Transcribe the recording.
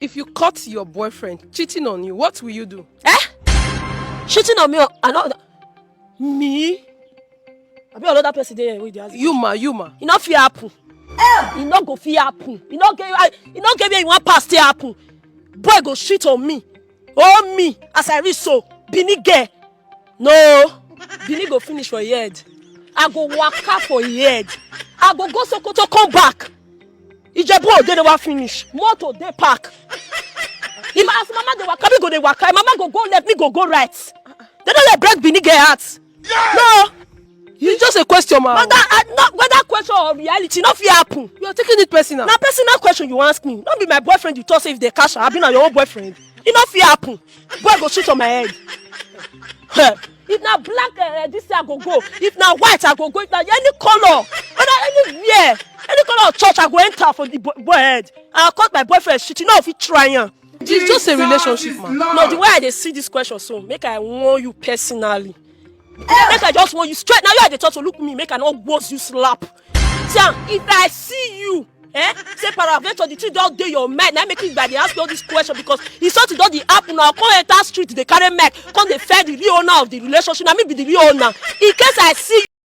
If you caught your boyfriend cheating on you, what will you do? Cheating on me or another? Me? I be another person there with the Yuma. e no fit happen. E no go fit happen. E no get where you wan pass still happen. Boy go cheat on me. Oh me, as I reach so, Bini girl. No, Bini go finish for your head. I go waka for your head. I go Sokoto come back. Ijebu dey never finish. Motor dey park. If as mama dey waka, me go dey waka. Mama go left, me go right. They don't let break Bini girl heart. No. It's just a question, man. Whether question or reality, no fit happen. You are taking it personal. Na personal question you ask me. No be my boyfriend you talk say if they cash am, I be na your own boyfriend. E no fit happen. Boy go shoot on my head. If na black, this I go go. If na white, I go go. If na any color, whether anywhere, any color of church, I go enter for the boy head. I call my boyfriend shit. You know if he try am. It's just a relationship, man. No, the way I dey see this question so, make I warn you personally. Make I just warn you straight. Now you are the talk to look me, make I not worse you slap. See, if I see you, say paraventure, the thing don't do your mind. Now make it by the ask you all this question because it's something don't the happen now. Come enter street, they carry mic, come they find the real owner of the relationship. I mean be the real owner. In case I see you,